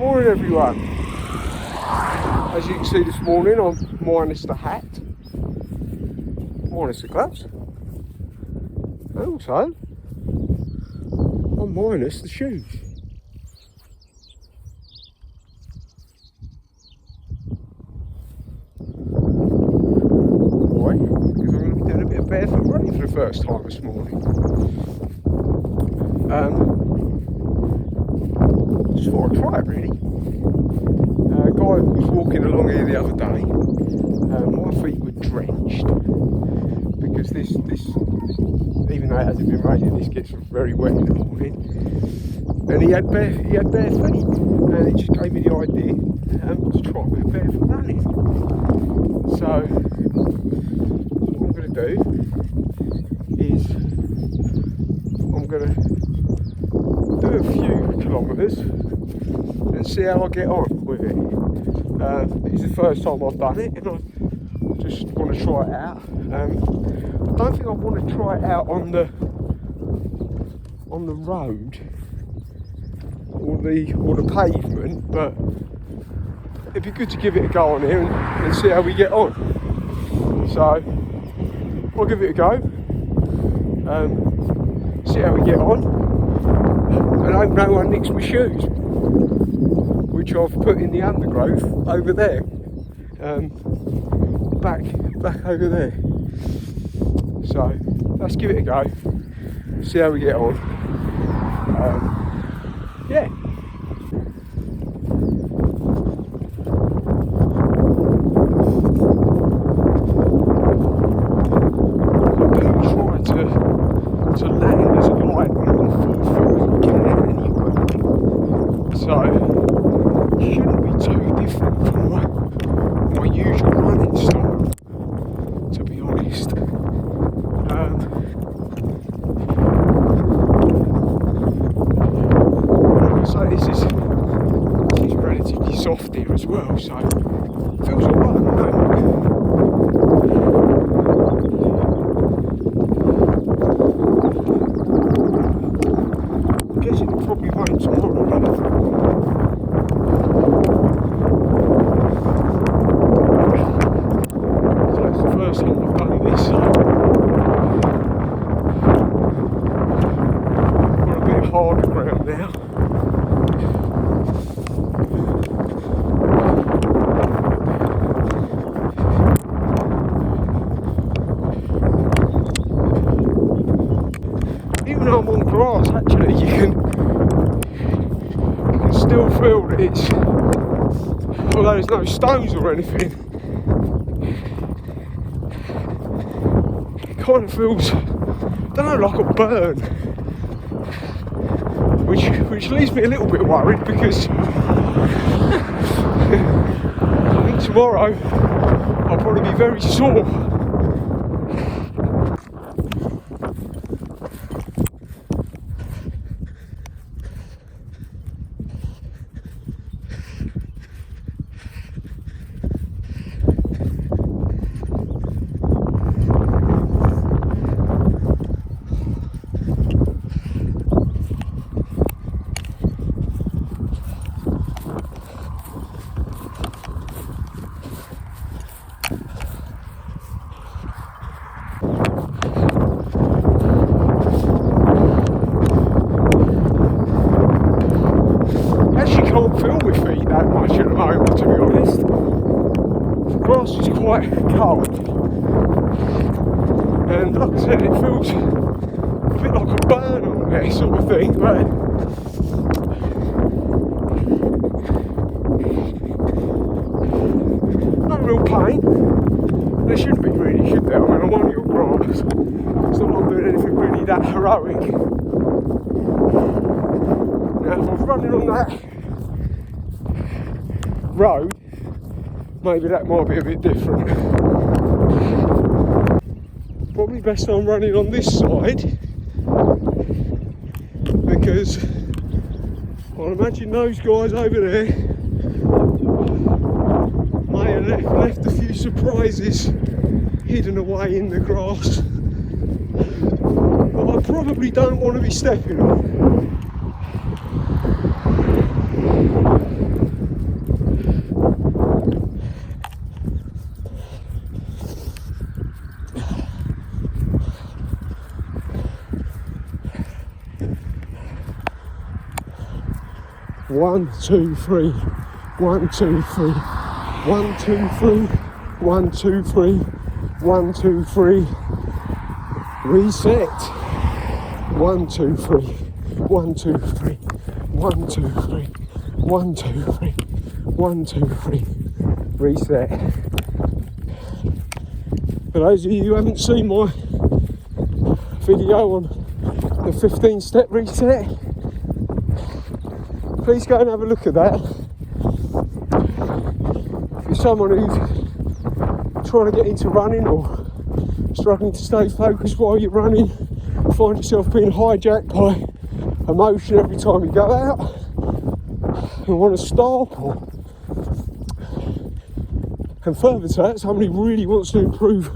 Morning everyone. As you can see this morning, I'm minus the hat, minus the gloves, and also I'm minus the shoes. Why? Because I'm going to be doing a bit of barefoot running for the first time this morning. Just thought I'd try it really. A guy was walking along here the other day. My feet were drenched because this, even though it hasn't been raining, this gets very wet in the morning. And he had bare feet, and it just gave me the idea to try a bit of barefoot running. So what I'm going to do is I'm going to do a few kilometres and see how I get on with it. It's the first time I've done it, and I just want to try it out. I don't think I want to try it out on the road or the pavement, but it'd be good to give it a go on here and see how we get on. So I'll give it a go, see how we get on, and I hope no one nicks my shoes, which I've put in the undergrowth over there, back over there. So let's give it a go, see how we get on. Yeah. I do try to land as light on my forefoot as I can anyway. So shouldn't be too different from my usual running style, to be honest. So this is relatively soft here as well, so it feels alright at the moment. I'm guessing it probably won't tomorrow. First time I've done this, so we're a bit harder ground now. Even though I'm on grass, actually, you can still feel that it's, although there's no stones or anything, kind of feels, I don't know, like a burn, which leaves me a little bit worried because I think tomorrow I'll probably be very sore. Can't feel my feet that much at the moment, to be honest. The grass is quite cold, and like I said, it feels a bit like a burn on there sort of thing, but no real pain. There shouldn't be really, should there? I mean, I'm only on grass. It's not like I'm doing anything really that heroic. Now if I was running on that road, maybe that might be a bit different. Probably best I'm running on this side, because I imagine those guys over there may have left a few surprises hidden away in the grass that I probably don't want to be stepping on. 1, 2, 3. 1, 2, 3. 1, 2, 3. 1, 2, 3. 1, 2, 3. Reset. 1, 2, 3. 1, 2, 3. 1, 2, 3. 1, 2, 3. 1, 2, 3. Reset. For those of you who haven't seen my video on the 15-step reset, please go and have a look at that. If you're someone who's trying to get into running or struggling to stay focused while you're running, find yourself being hijacked by emotion every time you go out and want to stop, and further to that, somebody really wants to improve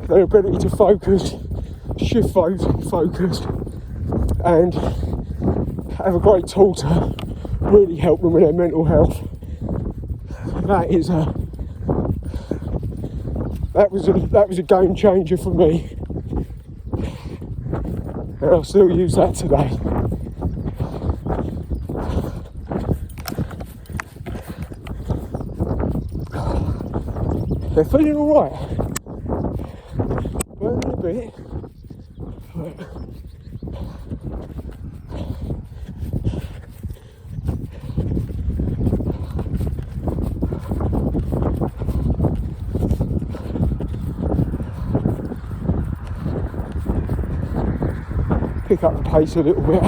their ability to focus, shift focus, and have a great tool to really help them with their mental health. That was a game changer for me, and I'll still use that today. They're feeling alright, burning a bit, but pick up the pace a little bit.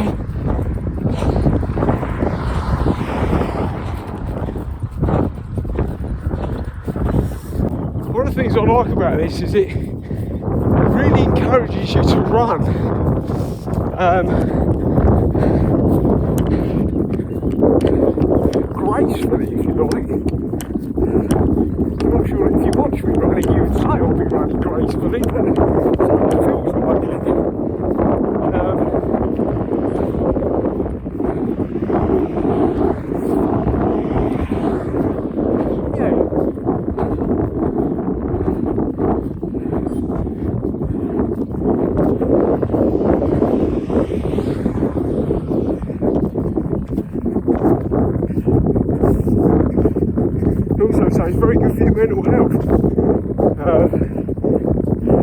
One of the things I like about this is it really encourages you to run. Gracefully, if you like. I'm not sure if you watch me running, you would say I'll be running gracefully, but it feels like it. Also, so it's very good for your mental health. I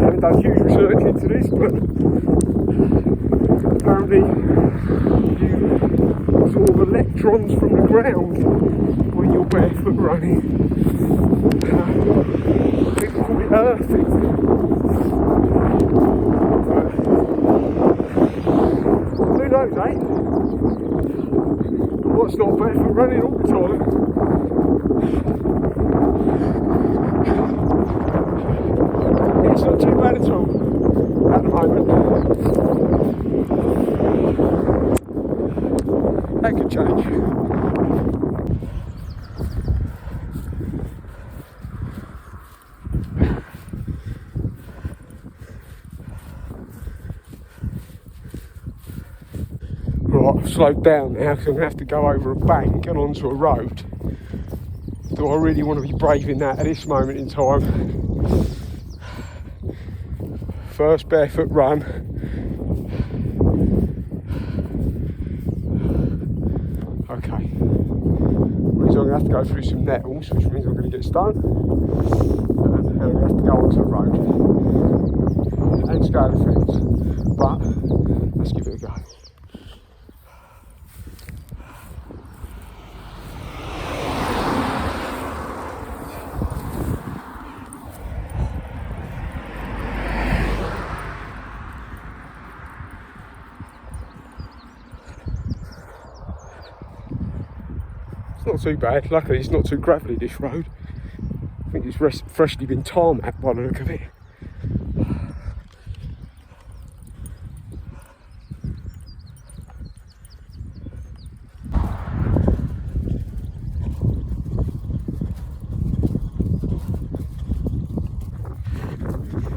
haven't done huge research into this, but apparently you absorb electrons from the ground when you're barefoot running. People call it earthing. Who knows, eh? But what's not barefoot running all the time? It's not too bad at all at the moment. That could change. Right, I've slowed down now because I'm going to have to go over a bank and onto a road. Do I really want to be braving that at this moment in time? First barefoot run. Okay. Means I'm going to have to go through some nettles, which means I'm going to get stung. And I'm going to have to go onto the road and scale the fence. But let's give it a go. It's not too bad. Luckily it's not too gravelly, this road. I think it's freshly been tarmacked by the look of it.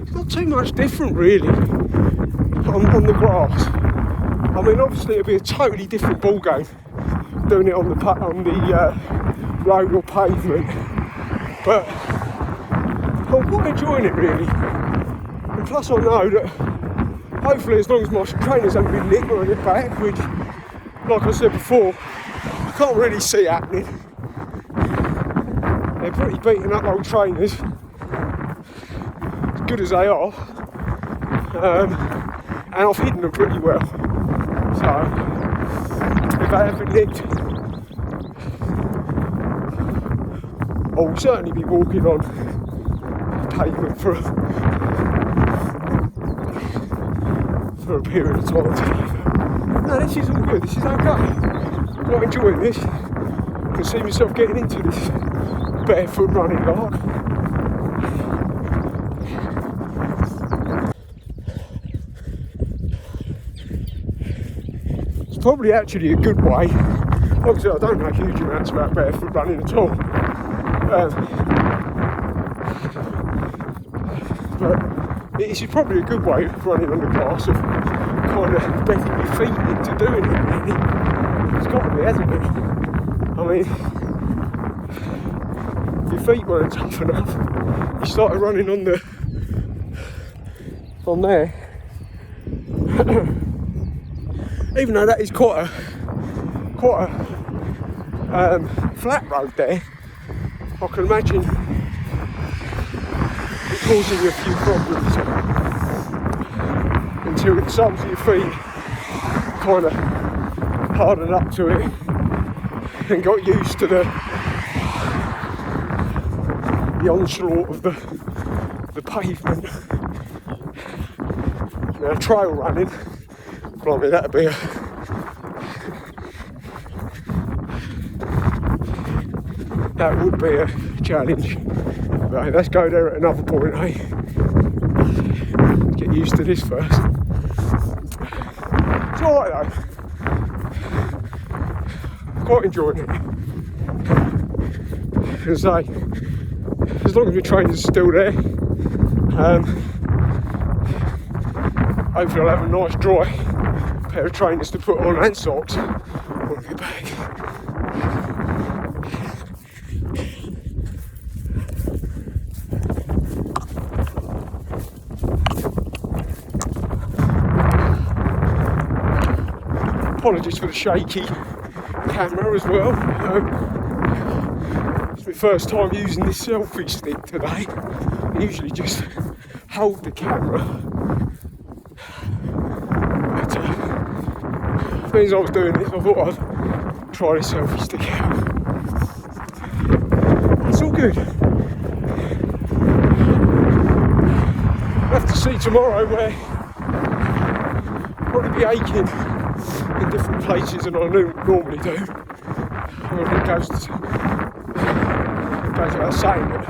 It's not too much different really on the grass. I mean, obviously it'll be a totally different ball game doing it on the road or pavement, but I'm quite enjoying it really. And plus I know that hopefully, as long as my trainers haven't been nicked or anything back, which, like I said before, can't really see happening. They're pretty beaten up old trainers, as good as they are, and I've hidden them pretty well. So if they have been nicked, I'll certainly be walking on pavement for a period of time. No, this is all good, this is okay. I'm quite enjoying this. I can see myself getting into this barefoot running lark. It's probably actually a good way. Obviously I don't know huge amounts about barefoot running at all. But this is probably a good way of running on the grass, of kind of bedding your feet into doing it, really. It's got to be, hasn't it? I mean, if your feet weren't tough enough, you started running on there. Even though that is quite a flat road there, I can imagine it causing you a few problems until the soles of your feet kind of hardened up to it and got used to the onslaught of the pavement. Now trail running, blimey, that'd be that would be a challenge. But let's go there at another point, eh? Get used to this first. It's alright though. Quite enjoying it. As I say, as long as my trainers are still there, hopefully I'll have a nice dry pair of trainers to put on and socks when I get back. Apologies for the shaky camera as well. It's my first time using this selfie stick today. I usually just hold the camera. But as soon as I was doing this, I thought I'd try the selfie stick out. It's all good. I'll have to see tomorrow where I'll probably be aching in different places than I normally do. I mean, it goes without saying that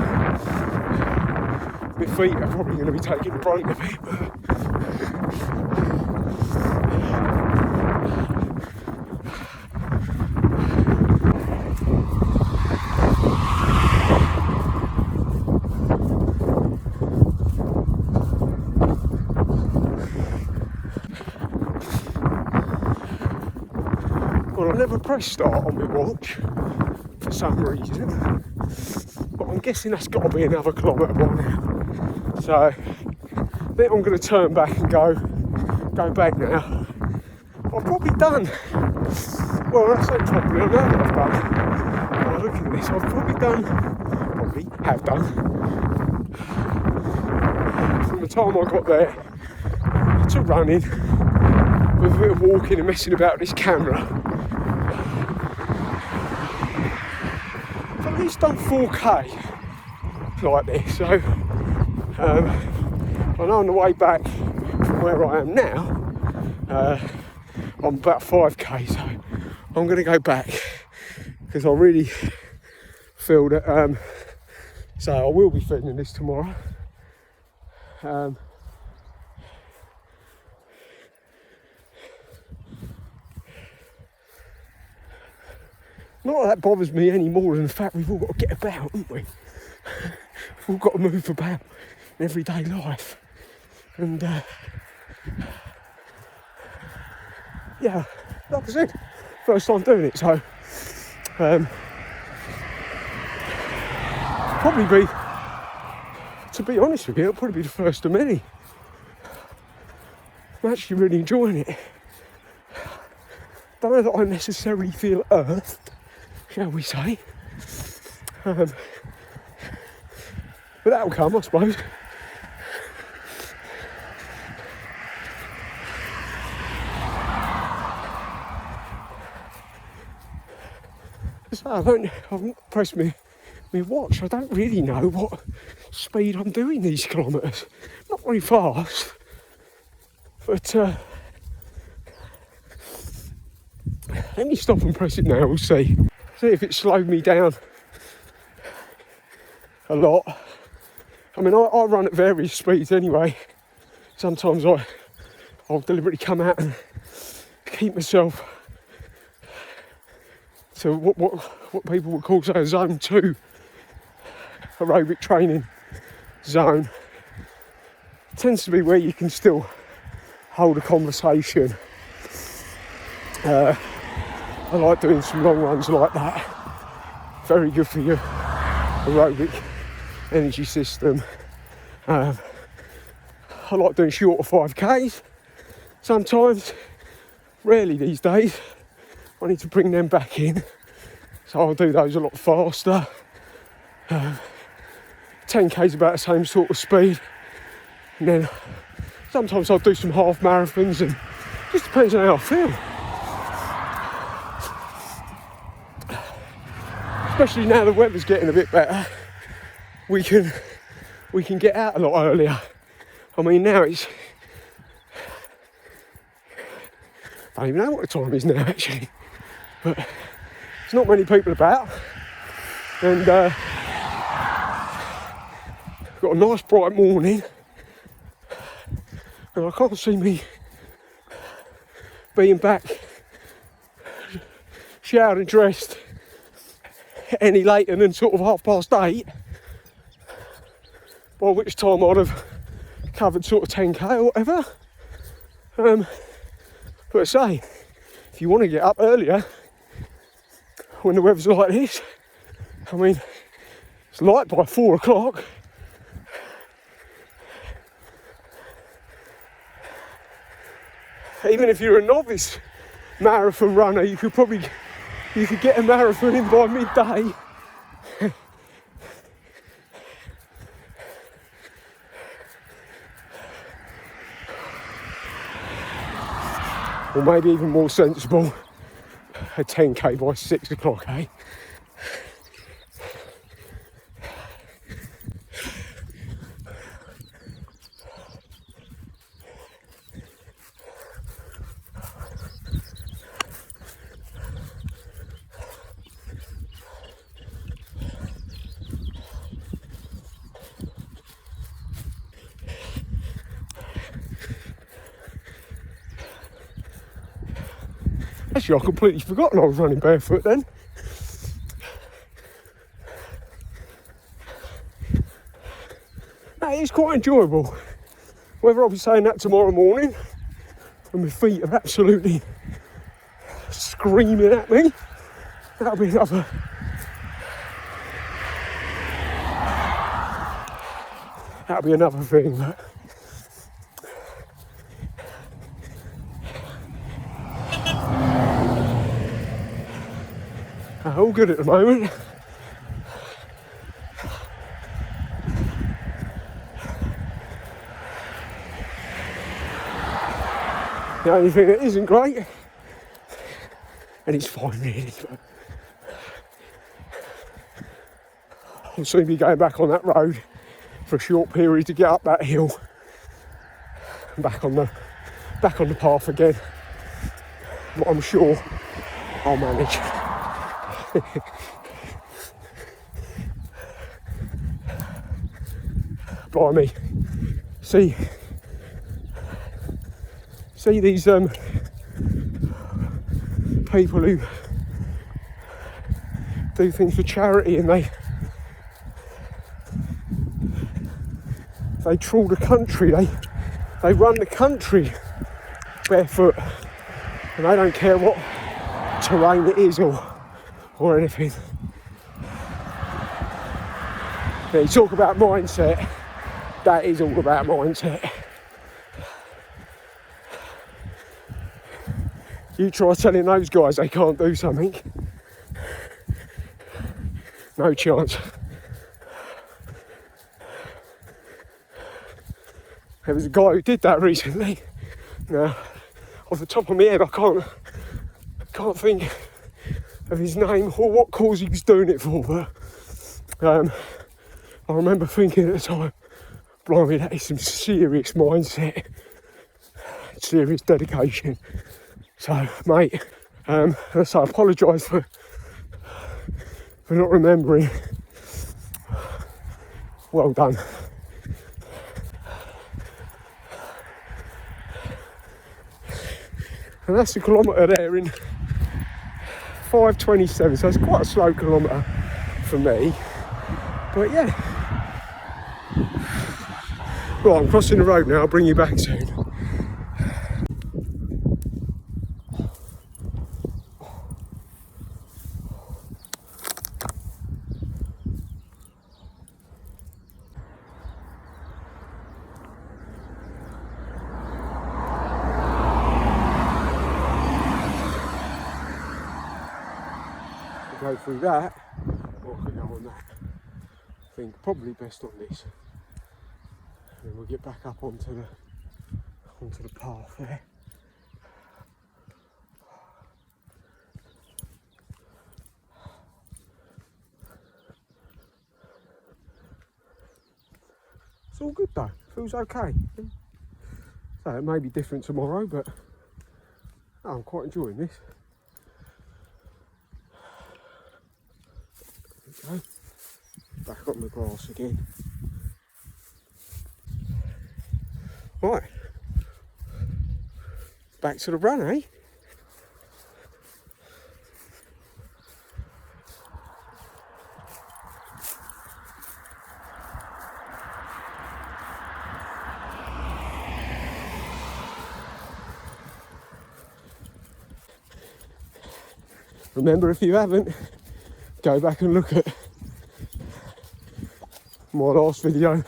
my feet are probably going to be taking the brunt of it. Well, I never press start on my watch for some reason, but I'm guessing that's got to be another kilometre by now. So I think I'm going to turn back and go back now. I've probably done, well, I say probably, I know what I've done. By looking at this, I've probably have done, from the time I got there to running, with a bit of walking and messing about with this camera. I've at least done 4k like this, so I know on the way back from where I am now, I'm about 5k, so I'm going to go back because I really feel that, so I will be filming this tomorrow. Not that bothers me any more than the fact we've all got to get about, haven't we? We've all got to move about in everyday life. And yeah, like I said, first time doing it, so probably be, to be honest with you, it'll probably be the first of many. I'm actually really enjoying it. Don't know that I necessarily feel earthed, shall we say. But that'll come, I suppose. So I've not pressed my watch. I don't really know what speed I'm doing these kilometres. Not very fast, but let me stop and press it now. We'll see if it slowed me down a lot. I mean, I run at various speeds anyway. Sometimes I'll deliberately come out and keep myself to what people would call, say, a zone 2 aerobic training zone. It tends to be where you can still hold a conversation. I like doing some long runs like that. Very good for your aerobic energy system. I like doing shorter 5Ks sometimes. Rarely these days. I need to bring them back in, so I'll do those a lot faster. 10K's about the same sort of speed, and then sometimes I'll do some half marathons, and just depends on how I feel. Especially now the weather's getting a bit better, we can get out a lot earlier. I mean, now it's, I don't even know what the time is now actually, but there's not many people about, and got a nice bright morning, and I can't see me being back showered and dressed any later than sort of 8:30, by which time I'd have covered sort of 10k or whatever. But I say, if you want to get up earlier when the weather's like this, I mean, it's light by 4 o'clock. Even if you're a novice marathon runner, you could get a marathon in by midday. Or maybe even more sensible, a 10k by 6 o'clock, eh? Actually, I completely forgotten I was running barefoot then. That is quite enjoyable. Whether I'll be saying that tomorrow morning and my feet are absolutely screaming at me, that'll be another thing. But all good at the moment. The only thing that isn't great, and it's fine really, but I'll soon be going back on that road for a short period to get up that hill and back on the path again. But I'm sure I'll manage. Blimey, see these people who do things for charity, and they trawl the country, they run the country barefoot, and they don't care what terrain it is or anything. Yeah, you talk about mindset, that is all about mindset. You try telling those guys they can't do something, No chance. There was a guy who did that recently. Now, off the top of my head, I can't think of his name or what cause he was doing it for, but I remember thinking at the time, blimey, that is some serious mindset, serious dedication. So, mate, so I apologise for not remembering. Well done. And that's a kilometre there in 5:27, so it's quite a slow kilometre for me. But yeah. Right, I'm crossing the road now, I'll bring you back soon. Go through that, or I could go on that. I think probably best on this. And then we'll get back up onto the path there. It's all good though, feels okay. So it may be different tomorrow, but I'm quite enjoying this. Okay. Back on the grass again. Right, back to the run, eh? Remember, if you haven't, go back and look at my last video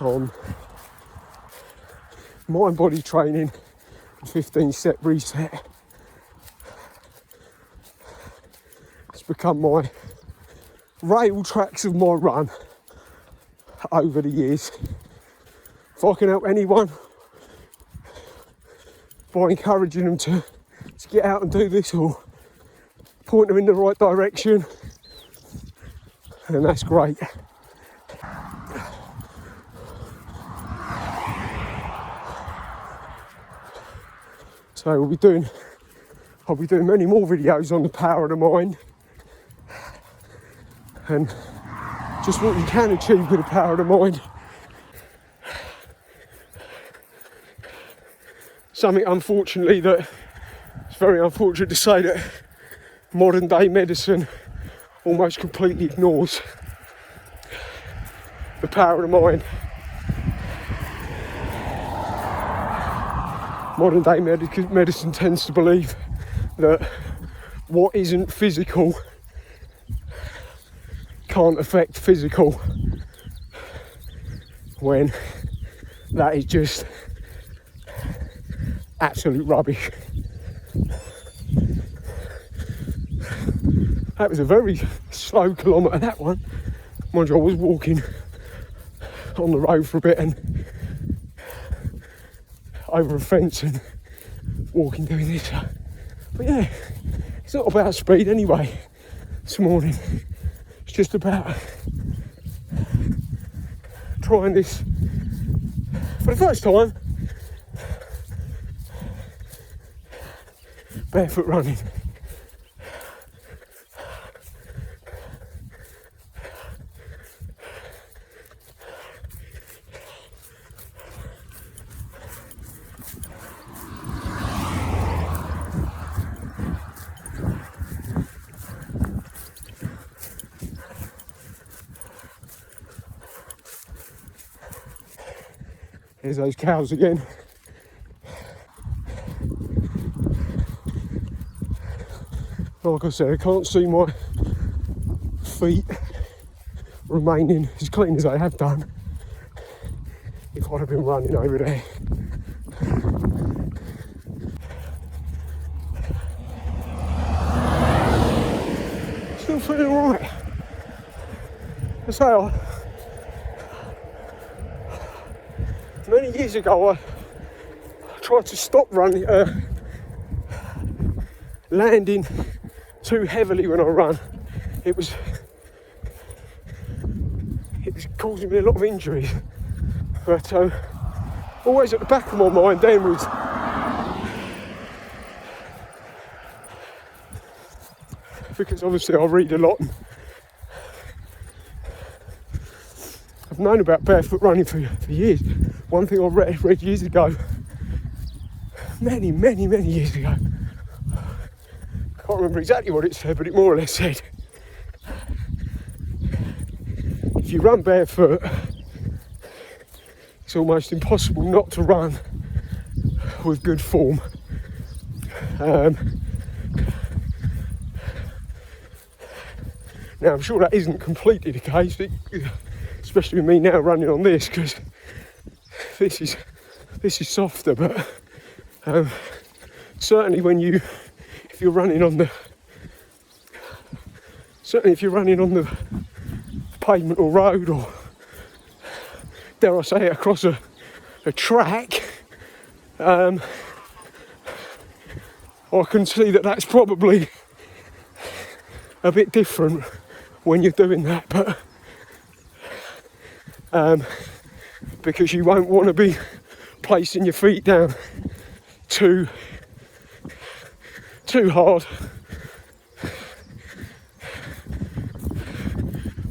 on mind body training, 15-step reset. It's become my rail tracks of my run over the years. If I can help anyone by encouraging them to get out and do this or point them in the right direction, and that's great. So I'll be doing many more videos on the power of the mind and just what you can achieve with the power of the mind. Something, unfortunately, that it's very unfortunate to say that modern day medicine almost completely ignores the power of the mind. Modern day medicine tends to believe that what isn't physical can't affect physical, when that is just absolute rubbish. That was a very slow kilometre, that one. Mind you, I was walking on the road for a bit and over a fence and walking doing this. But yeah, it's not about speed anyway this morning. It's just about trying this for the first time, barefoot running. Here's those cows again. Like I said, I can't see my feet remaining as clean as they have done if I'd have been running over there. feeling alright. I say, many years ago I tried to stop running, landing too heavily when I run. It was causing me a lot of injuries, but always at the back of my mind then was because obviously I read a lot and I've known about barefoot running for years. One thing I read years ago, many years ago, I can't remember exactly what it said, but it more or less said, if you run barefoot, it's almost impossible not to run with good form. Now I'm sure that isn't completely the case, especially with me now running on this, because this is softer, but certainly if you're running on the pavement or road, or dare I say it, across a track, I can see that that's probably a bit different when you're doing that, but because you won't want to be placing your feet down too hard.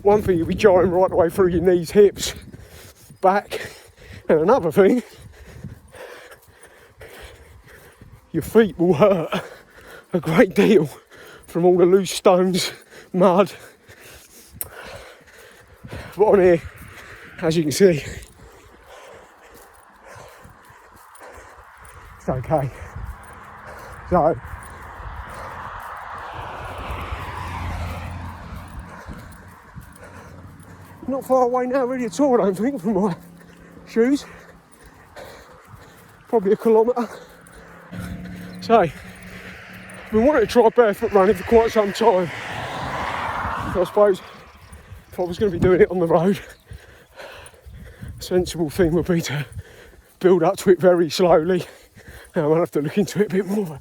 One thing, you'll be jarring right away through your knees, hips, back, and another thing, your feet will hurt a great deal from all the loose stones, mud. But on here, as you can see, it's okay. So, not far away now really at all, I don't think, from my shoes. Probably a kilometre. So, I've been wanting to try barefoot running for quite some time. I suppose if I was going to be doing it on the road, a sensible thing would be to build up to it very slowly. Now I might have to look into it a bit more.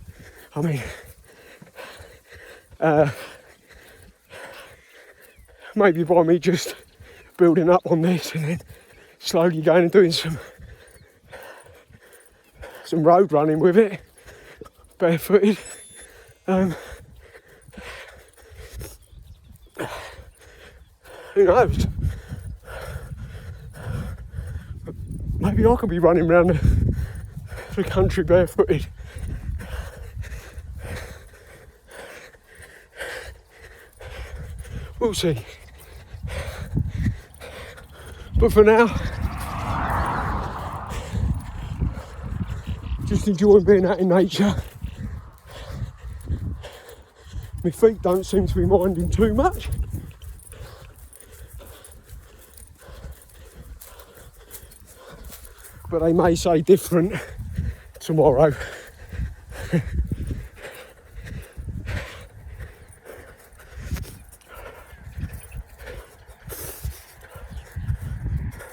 I mean, maybe by me just building up on this and then slowly going and doing some road running with it, barefooted. Who knows? Maybe I could be running around the country barefooted. We'll see. But for now, just enjoying being out in nature. My feet don't seem to be minding too much. But they may say different tomorrow.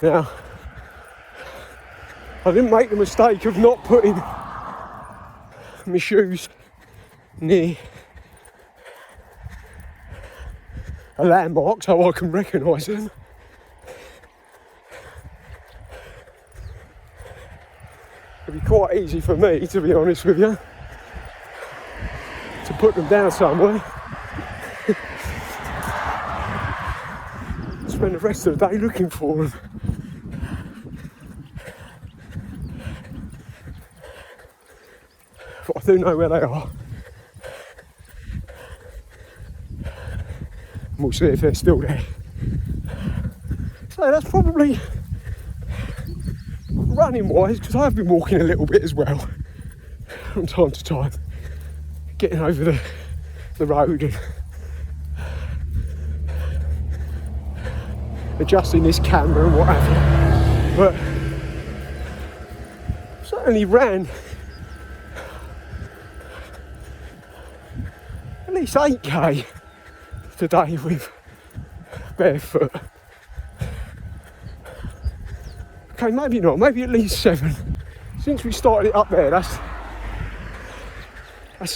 Now, I didn't make the mistake of not putting my shoes near a landmark so I can recognise them. It'd be quite easy for me, to be honest with you, to put them down somewhere. Spend the rest of the day looking for them. But I do know where they are. And we'll see if they're still there. So that's probably, running wise, because I've been walking a little bit as well from time to time, getting over the road and adjusting this camera and what have you. But certainly ran at least 8k today with barefoot. Okay, maybe not, maybe at least 7. Since we started it up there, that's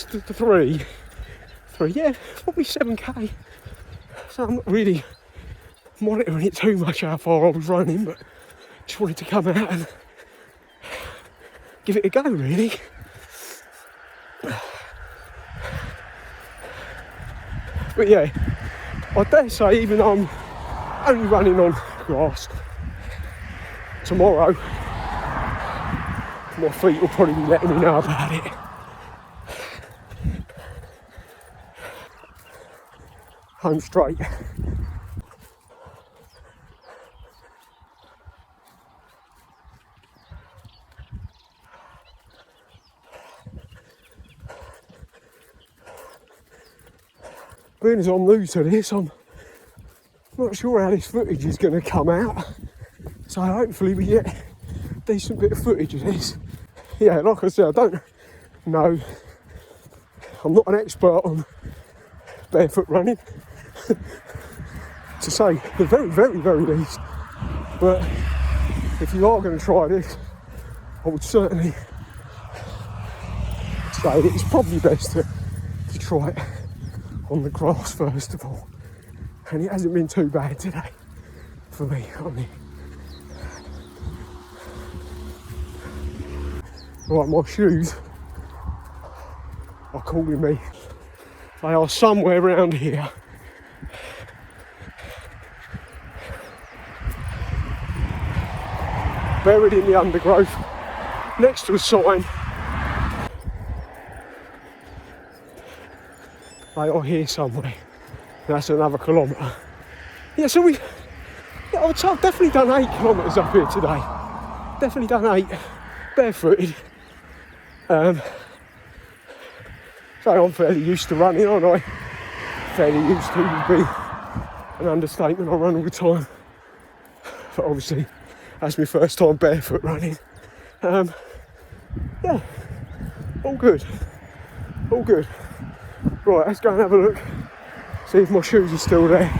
the 3, yeah, probably 7k. So I'm not really monitoring it too much how far I was running, but just wanted to come out and give it a go, really. But yeah, I dare say, even though I'm only running on grass, tomorrow my feet will probably be letting me know about it. Home straight. Being as I'm new to this, I'm not sure how this footage is going to come out. So hopefully we get a decent bit of footage of this. Yeah, like I said, I don't know. I'm not an expert on barefoot running, to say the very, very, very least. But if you are going to try this, I would certainly say it's probably best to try it on the grass first of all. And it hasn't been too bad today for me. I mean, right, my shoes are calling me. They are somewhere around here. Buried in the undergrowth, next to a sign. They are here somewhere. That's another kilometre. Yeah, so I've definitely done 8 kilometres up here today. Definitely done 8, barefooted. So I'm fairly used to running, aren't I? Fairly used to would be an understatement. I run all the time. But obviously, that's my first time barefoot running. Yeah, all good. All good. Right, let's go and have a look. See if my shoes are still there.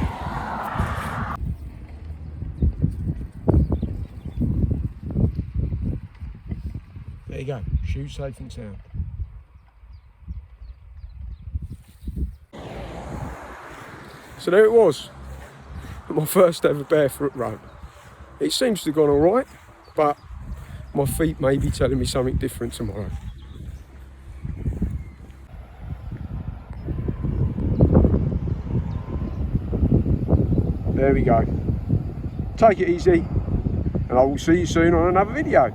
There you go, shoes safe and sound. So there it was, my first ever barefoot run. It seems to have gone alright, but my feet may be telling me something different tomorrow. There we go. Take it easy, and I will see you soon on another video.